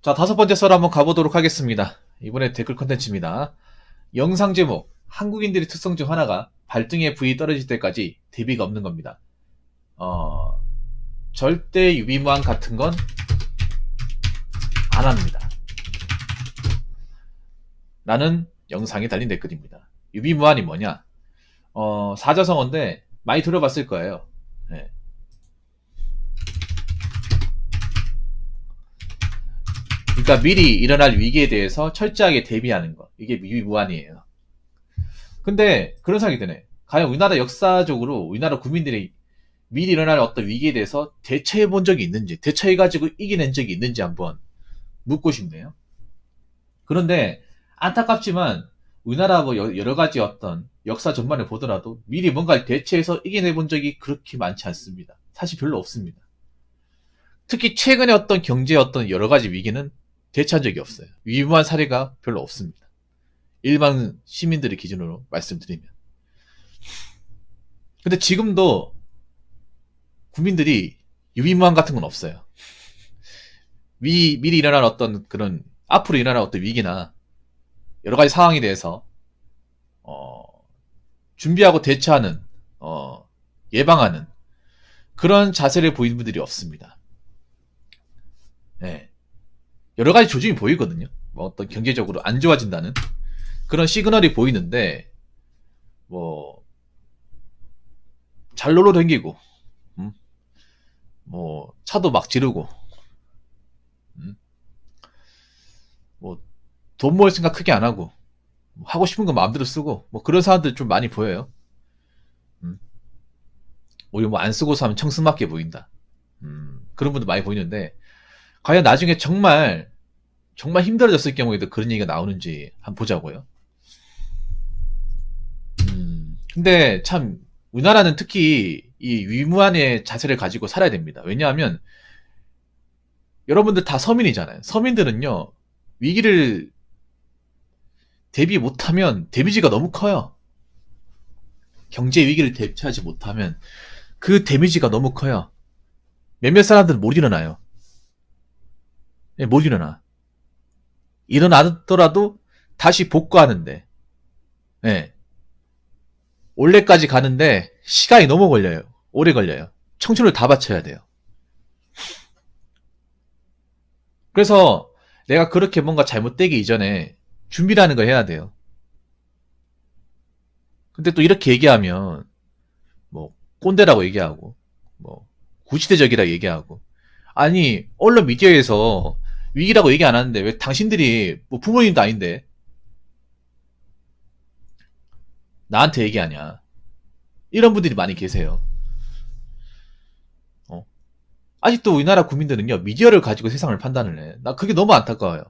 자, 다섯 번째 썰 한번 가보도록 하겠습니다. 이번에 댓글 컨텐츠입니다. 영상 제목, 한국인들의 특성 중 하나가 발등에 부위 떨어질 때까지 대비가 없는 겁니다. 어, 절대 유비무환 같은 건 안 합니다. 라는 영상에 달린 댓글입니다. 유비무환이 뭐냐? 사자성어인데 많이 들어봤을 거예요. 네. 그러니까 미리 일어날 위기에 대해서 철저하게 대비하는 거. 이게 유비무환이에요. 근데 그런 생각이 드네. 과연 우리나라 역사적으로 우리나라 국민들이 미리 일어날 어떤 위기에 대해서 대처해 본 적이 있는지, 대처해가지고 이겨낸 적이 있는지 한번 묻고 싶네요. 그런데 안타깝지만 우리나라 뭐 여러 가지 어떤 역사 전반을 보더라도 미리 뭔가를 대처해서 이겨내 본 적이 그렇게 많지 않습니다. 사실 별로 없습니다. 특히 최근에 어떤 경제 어떤 여러 가지 위기는 대처한 적이 없어요. 위무한 사례가 별로 없습니다. 일반 시민들의 기준으로 말씀드리면. 근데 지금도 국민들이 유비무환 같은 건 없어요. 미리 일어날 어떤 그런 앞으로 일어날 어떤 위기나 여러 가지 상황에 대해서 어, 준비하고 대처하는 예방하는 그런 자세를 보이는 분들이 없습니다. 네. 여러 가지 조짐이 보이거든요. 뭐 어떤 경제적으로 안 좋아진다는 그런 시그널이 보이는데 뭐 잘 놀러 댕기고 뭐 차도 막 지르고 뭐 돈 모을 생각 크게 안 하고 하고 싶은 거 마음대로 쓰고 뭐 그런 사람들 좀 많이 보여요. 음. 오히려 뭐 안 쓰고서 하면 청승맞게 보인다. 그런 분들 많이 보이는데 과연 나중에 정말 힘들어졌을 경우에도 그런 얘기가 나오는지 한번 보자고요. 근데 참 우리나라는 특히 이 위무한의 자세를 가지고 살아야 됩니다. 왜냐하면 여러분들 다 서민이잖아요. 서민들은요 위기를 대비 못하면 데미지가 너무 커요. 경제 위기를 대처하지 못하면 그 데미지가 너무 커요. 몇몇 사람들은 못 일어나요. 예, 못 일어나. 일어나더라도 다시 복구하는데, 예, 올해까지 가는데 시간이 너무 걸려요. 오래 걸려요. 청춘을 다 바쳐야 돼요. 그래서 내가 그렇게 뭔가 잘못되기 이전에 준비라는 걸 해야 돼요. 근데 또 이렇게 얘기하면 뭐 꼰대라고 얘기하고 뭐 구시대적이라고 얘기하고 아니 언론 미디어에서 위기라고 얘기 안 하는데 왜 당신들이 뭐 부모님도 아닌데 나한테 얘기하냐 이런 분들이 많이 계세요. 어. 아직도 우리나라 국민들은요 미디어를 가지고 세상을 판단을 해. 나 그게 너무 안타까워요.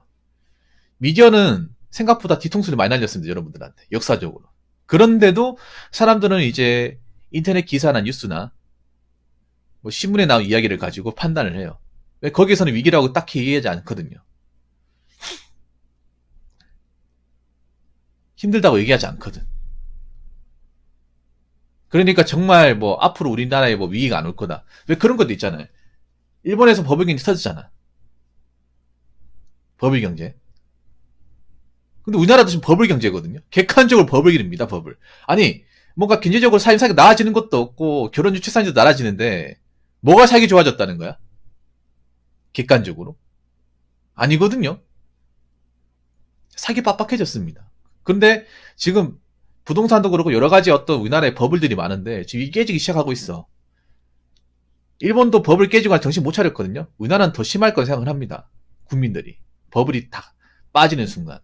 미디어는 생각보다 뒤통수를 많이 날렸습니다 여러분들한테 역사적으로. 그런데도 사람들은 이제 인터넷 기사나 뉴스나 뭐 신문에 나온 이야기를 가지고 판단을 해요. 왜 거기에서는 위기라고 딱히 얘기하지 않거든요. 힘들다고 얘기하지 않거든. 그러니까 정말 뭐 앞으로 우리나라에 뭐 위기가 안 올 거다. 왜 그런 것도 있잖아요. 일본에서 버블 경제 터졌잖아. 버블 경제. 근데 우리나라도 지금 버블 경제거든요. 객관적으로 버블 기입니다 버블. 아니 뭔가 경제적으로 삶이 나아지는 것도 없고 결혼 유출산도 나아지는데 뭐가 살기 좋아졌다는 거야? 객관적으로 아니거든요. 사기 빡빡해졌습니다. 근데 지금 부동산도 그렇고 여러 가지 어떤 우리나라에 버블들이 많은데 지금 이게 깨지기 시작하고 있어. 일본도 버블 깨지고 정신 못 차렸거든요. 우리나라는 더 심할 거라 생각을 합니다. 국민들이 버블이 다 빠지는 순간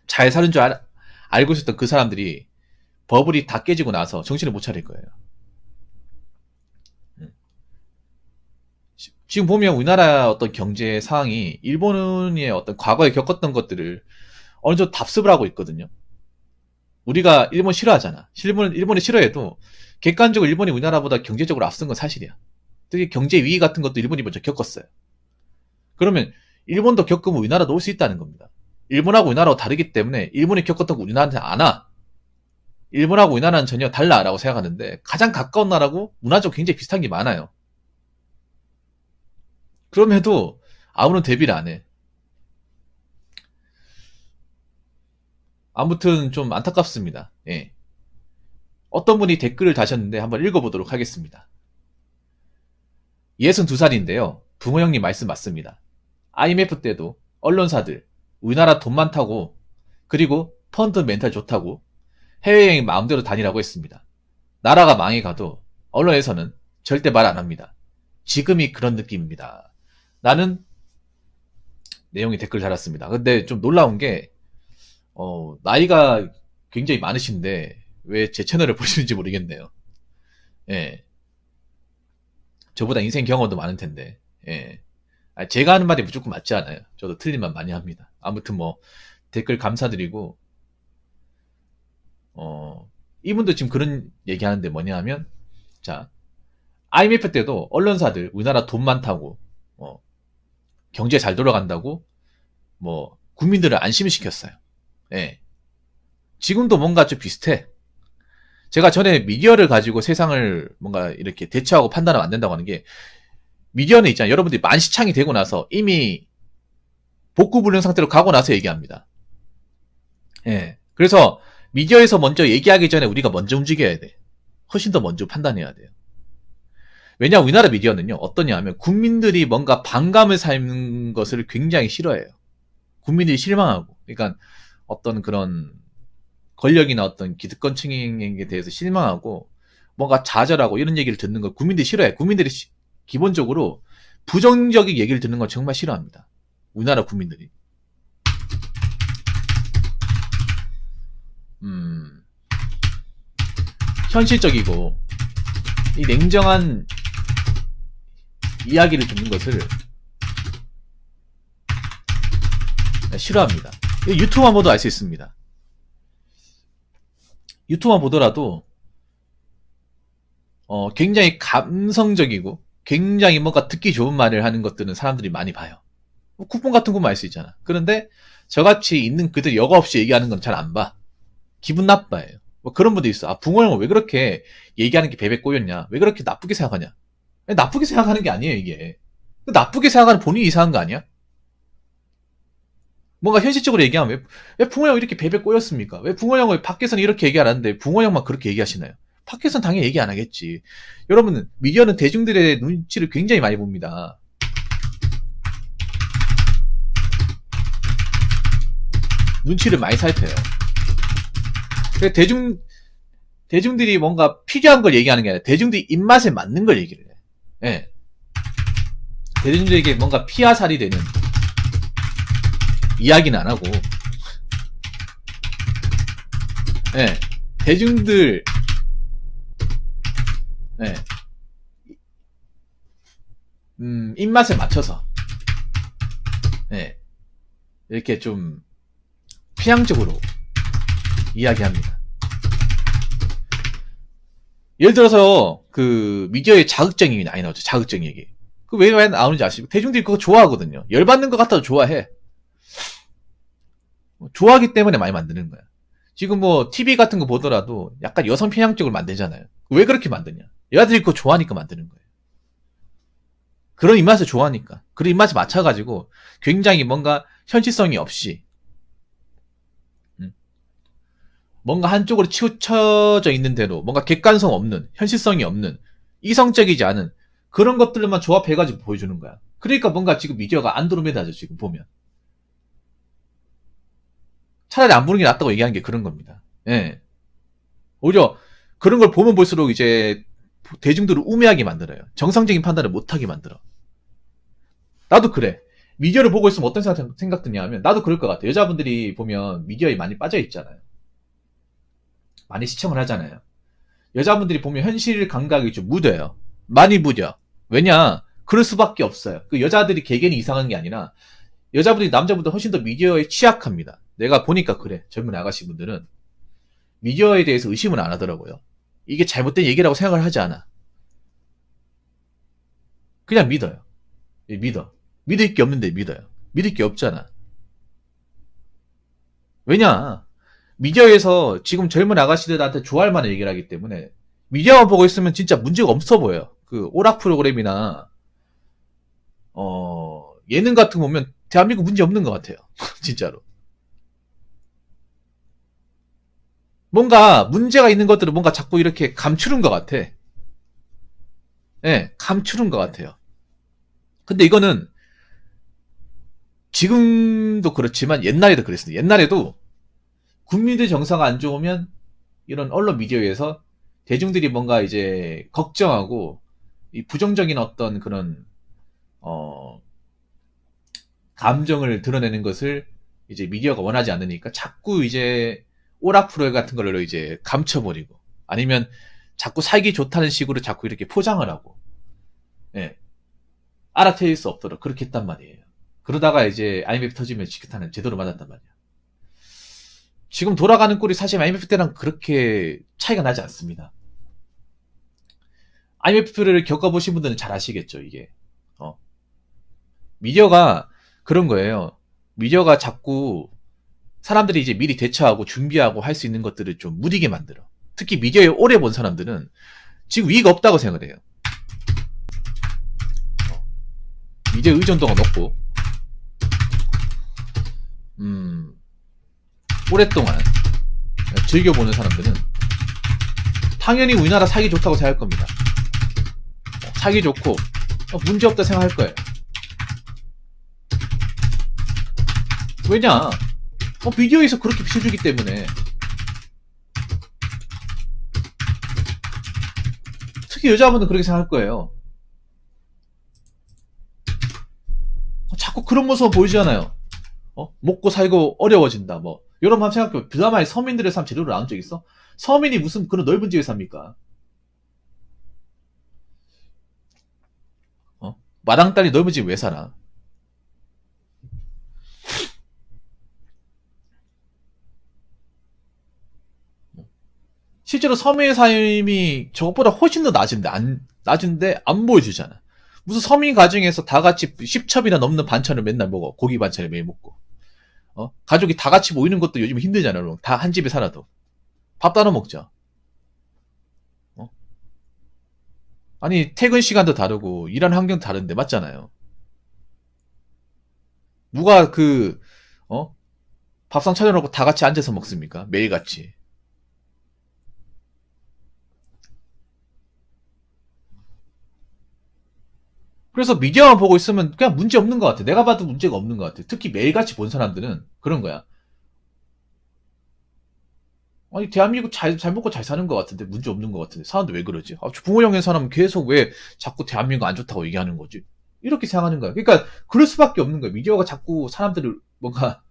잘 사는 줄 알고 있었던 그 사람들이 버블이 다 깨지고 나서 정신을 못 차릴 거예요. 지금 보면 우리나라 어떤 경제 상황이 일본의 어떤 과거에 겪었던 것들을 어느 정도 답습을 하고 있거든요. 우리가 일본 싫어하잖아. 일본이 싫어해도 객관적으로 일본이 우리나라보다 경제적으로 앞선 건 사실이야. 특히 경제 위기 같은 것도 일본이 먼저 겪었어요. 그러면 일본도 겪으면 우리나라도 올 수 있다는 겁니다. 일본하고 우리나라하고 다르기 때문에 일본이 겪었던 거 우리나라한테 안 와. 일본하고 우리나라는 전혀 달라라고 생각하는데 가장 가까운 나라고 문화적으로 굉장히 비슷한 게 많아요. 그럼에도 아무런 대비를 안 해. 아무튼 좀 안타깝습니다. 예. 어떤 분이 댓글을 다셨는데 한번 읽어보도록 하겠습니다. 62살인데요. 붕어 형님 말씀 맞습니다. IMF 때도 언론사들 우리나라 돈 많다고 그리고 펀드 멘탈 좋다고 해외여행 마음대로 다니라고 했습니다. 나라가 망해가도 언론에서는 절대 말 안 합니다. 지금이 그런 느낌입니다. 나는 내용이 댓글 달았습니다. 근데 좀 놀라운 게 나이가 굉장히 많으신데 왜 제 채널을 보시는지 모르겠네요. 예. 저보다 인생 경험도 많을 텐데. 예. 제가 하는 말이 무조건 맞지 않아요. 저도 틀린 말 많이 합니다. 아무튼 뭐 댓글 감사드리고 이분도 지금 그런 얘기하는데 뭐냐 하면 자 IMF 때도 언론사들 우리나라 돈 많다고 경제 잘 돌아간다고 뭐 국민들을 안심을 시켰어요. 예. 지금도 뭔가 좀 비슷해. 제가 전에 미디어를 가지고 세상을 뭔가 이렇게 대처하고 판단하면 안 된다고 하는 게 미디어는 있잖아요. 여러분들이 만시창이 되고 나서 이미 복구불능 상태로 가고 나서 얘기합니다. 예. 그래서 미디어에서 먼저 얘기하기 전에 우리가 먼저 움직여야 돼. 훨씬 더 먼저 판단해야 돼요. 왜냐 우리나라 미디어는요. 어떠냐 하면 국민들이 뭔가 반감을 사는 것을 굉장히 싫어해요. 국민들이 실망하고. 그러니까 어떤 그런 권력이나 어떤 기득권층에 대해서 실망하고 뭔가 좌절하고 이런 얘기를 듣는 걸 국민들이 싫어해. 국민들이 기본적으로 부정적인 얘기를 듣는 걸 정말 싫어합니다. 우리나라 국민들이. 현실적이고 이 냉정한 이야기를 듣는 것을 싫어합니다. 유튜브만 보도 알 수 있습니다. 유튜브만 보더라도 굉장히 감성적이고 굉장히 뭔가 듣기 좋은 말을 하는 것들은 사람들이 많이 봐요. 쿠폰 같은 거 알 수 있잖아. 그런데 저같이 있는 그들 여과 없이 얘기하는 건 잘 안 봐. 기분 나빠해요. 뭐 그런 분도 있어. 아, 붕어 형은 왜 그렇게 얘기하는 게 베베 꼬였냐? 왜 그렇게 나쁘게 생각하냐? 나쁘게 생각하는 게 아니에요, 이게. 나쁘게 생각하는 본인이 이상한 거 아니야? 뭔가 현실적으로 얘기하면 왜 붕어 형 이렇게 베베 꼬였습니까? 왜 붕어 형을 밖에서는 이렇게 얘기 안 하는데 붕어 형만 그렇게 얘기하시나요? 밖에서는 당연히 얘기 안 하겠지. 여러분, 미디어는 대중들의 눈치를 굉장히 많이 봅니다. 눈치를 많이 살펴요. 대중들이 뭔가 필요한 걸 얘기하는 게 아니라 대중들이 입맛에 맞는 걸 얘기를 해. 예. 대중들에게 뭔가 피하살이 되는 이야기는 안 하고, 예. 대중들, 예. 입맛에 맞춰서, 예. 이렇게 좀 피양적으로 이야기합니다. 예를 들어서 그 미디어의 자극적인 얘기 많이 나오죠. 자극적인 얘기. 그 왜 나오는지 아시죠? 대중들이 그거 좋아하거든요. 열받는 것 같아도 좋아해. 좋아하기 때문에 많이 만드는 거야. 지금 뭐 TV 같은 거 보더라도 약간 여성 편향적으로 만들잖아요. 왜 그렇게 만드냐? 여자들이 그거 좋아하니까 만드는 거예요. 그런 입맛을 좋아하니까. 그런 입맛에 맞춰가지고 굉장히 뭔가 현실성이 없이 뭔가 한쪽으로 치우쳐져 있는 대로 뭔가 객관성 없는, 현실성이 없는, 이성적이지 않은 그런 것들만 조합해가지고 보여주는 거야. 그러니까 뭔가 지금 미디어가 안드로메다죠, 지금 보면. 차라리 안 보는 게 낫다고 얘기하는 게 그런 겁니다. 예. 오히려 그런 걸 보면 볼수록 이제 대중들을 우매하게 만들어요. 정상적인 판단을 못하게 만들어. 나도 그래. 미디어를 보고 있으면 어떤 생각 드냐 하면 나도 그럴 것 같아. 여자분들이 보면 미디어에 많이 빠져 있잖아요. 많이 시청을 하잖아요. 여자분들이 보면 현실 감각이 좀 무뎌요. 많이 무뎌. 왜냐? 그럴 수밖에 없어요. 그 여자들이 개개인이 이상한 게 아니라 여자분들이 남자분들 훨씬 더 미디어에 취약합니다. 내가 보니까 그래. 젊은 아가씨분들은 미디어에 대해서 의심을 안 하더라고요. 이게 잘못된 얘기라고 생각을 하지 않아. 그냥 믿어요. 믿어. 믿을 게 없는데 믿어요. 믿을 게 없잖아. 왜냐? 미디어에서 지금 젊은 아가씨들한테 좋아할 만한 얘기를 하기 때문에 미디어만 보고 있으면 진짜 문제가 없어 보여요. 그 오락 프로그램이나 예능 같은 거 보면 대한민국 문제 없는 것 같아요. 진짜로. 뭔가 문제가 있는 것들을 뭔가 자꾸 이렇게 감추는 것 같아. 예, 감추는 것 같아요. 근데 이거는 지금도 그렇지만 옛날에도 그랬습니다. 옛날에도 국민들 정서가 안 좋으면 이런 언론 미디어에서 대중들이 뭔가 이제 걱정하고 이 부정적인 어떤 그런 어 감정을 드러내는 것을 이제 미디어가 원하지 않으니까 자꾸 이제 오락프로 같은 걸로 이제 감춰버리고 아니면 자꾸 살기 좋다는 식으로 자꾸 이렇게 포장을 하고 예, 알아챌 수 없도록 그렇게 했단 말이에요. 그러다가 이제 IMF 터지면 직격탄은 제대로 맞았단 말이야. 지금 돌아가는 꼴이 사실 IMF 때랑 그렇게 차이가 나지 않습니다. IMF를 겪어보신 분들은 잘 아시겠죠, 이게. 미디어가 그런 거예요. 미디어가 자꾸 사람들이 이제 미리 대처하고 준비하고 할 수 있는 것들을 좀 무디게 만들어. 특히 미디어에 오래 본 사람들은 지금 위기가 없다고 생각을 해요. 미디어 의존도가 높고, 오랫동안 즐겨보는 사람들은 당연히 우리나라 살기 좋다고 생각할 겁니다. 살기 좋고, 문제없다 생각할 거예요. 왜냐? 미디어에서 그렇게 비춰주기 때문에. 특히 여자분은 그렇게 생각할 거예요. 자꾸 그런 모습을 보여주잖아요. 먹고 살고 어려워진다. 뭐 여러분 한번 생각해보면 드라마에 서민들의 삶 제대로 나온 적 있어? 서민이 무슨 그런 넓은 집에 삽니까? 마당 딸이 넓은 집에 왜 살아? 실제로 서민의 삶이 저것보다 훨씬 더 낮은데 안 보여주잖아. 무슨 서민 가정에서 다 같이 10첩이나 넘는 반찬을 맨날 먹어. 고기 반찬을 매일 먹고. 가족이 다 같이 모이는 것도 요즘 힘들잖아요. 다 한 집에 살아도. 밥 따로 먹자. 아니, 퇴근 시간도 다르고, 일하는 환경도 다른데, 맞잖아요. 누가 밥상 차려놓고 다 같이 앉아서 먹습니까? 매일같이. 그래서 미디어만 보고 있으면 그냥 문제 없는 것 같아. 내가 봐도 문제가 없는 것 같아. 특히 매일같이 본 사람들은 그런 거야. 아니, 대한민국 잘 먹고 잘 사는 것 같은데, 문제 없는 것 같은데, 사람들 왜 그러지? 부모 형인 사람은 계속 왜 자꾸 대한민국 안 좋다고 얘기하는 거지? 이렇게 생각하는 거야. 그러니까, 그럴 수밖에 없는 거야. 미디어가 자꾸 사람들을 뭔가,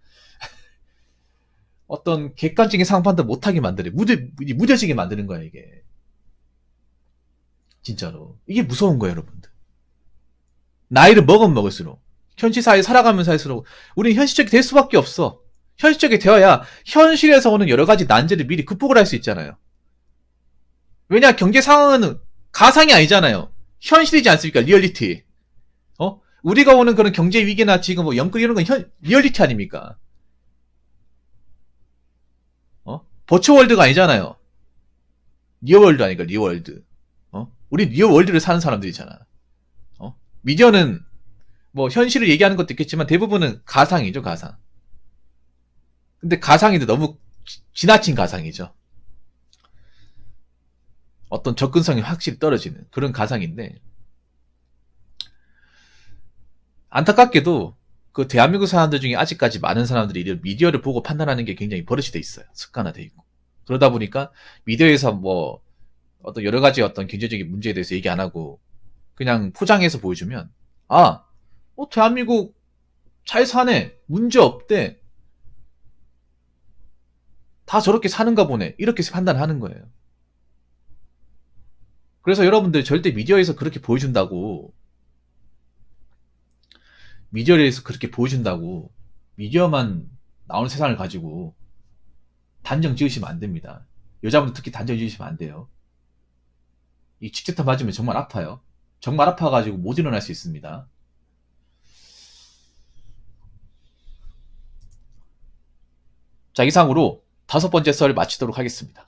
어떤 객관적인 상판도 못하게 만드는, 무뎌지게 만드는 거야, 이게. 진짜로. 이게 무서운 거예요, 여러분들. 나이를 먹으면 먹을수록, 현실 사회에 살아가면 살수록, 우리는 현실적이 될 수밖에 없어. 현실적이 되어야 현실에서 오는 여러 가지 난제를 미리 극복을 할 수 있잖아요. 왜냐, 경제 상황은 가상이 아니잖아요. 현실이지 않습니까? 리얼리티. 우리가 오는 그런 경제 위기나 지금 뭐 영끌 이런 건 리얼리티 아닙니까? 버추얼월드가 아니잖아요. 리얼월드 아니까, 리얼월드. 우리 리얼월드를 사는 사람들이잖아. 미디어는 뭐 현실을 얘기하는 것도 있겠지만 대부분은 가상이죠, 가상. 근데 가상인데 너무 지나친 가상이죠. 어떤 접근성이 확실히 떨어지는 그런 가상인데, 안타깝게도 그 대한민국 사람들 중에 아직까지 많은 사람들이 이런 미디어를 보고 판단하는 게 굉장히 버릇이 돼 있어요. 습관화돼 있고. 그러다 보니까 미디어에서 뭐 어떤 여러 가지 어떤 경제적인 문제에 대해서 얘기 안 하고 그냥 포장해서 보여주면, 대한민국 잘 사네, 문제 없대, 다 저렇게 사는가 보네, 이렇게 판단하는 거예요. 그래서 여러분들 절대 미디어에서 그렇게 보여준다고, 미디어만 나오는 세상을 가지고 단정 지으시면 안 됩니다. 여자분들 특히 단정 지으시면 안 돼요. 이 직격탄 맞으면 정말 아파요. 정말 아파가지고 못 일어날 수 있습니다. 자, 이상으로 5번째 썰을 마치도록 하겠습니다.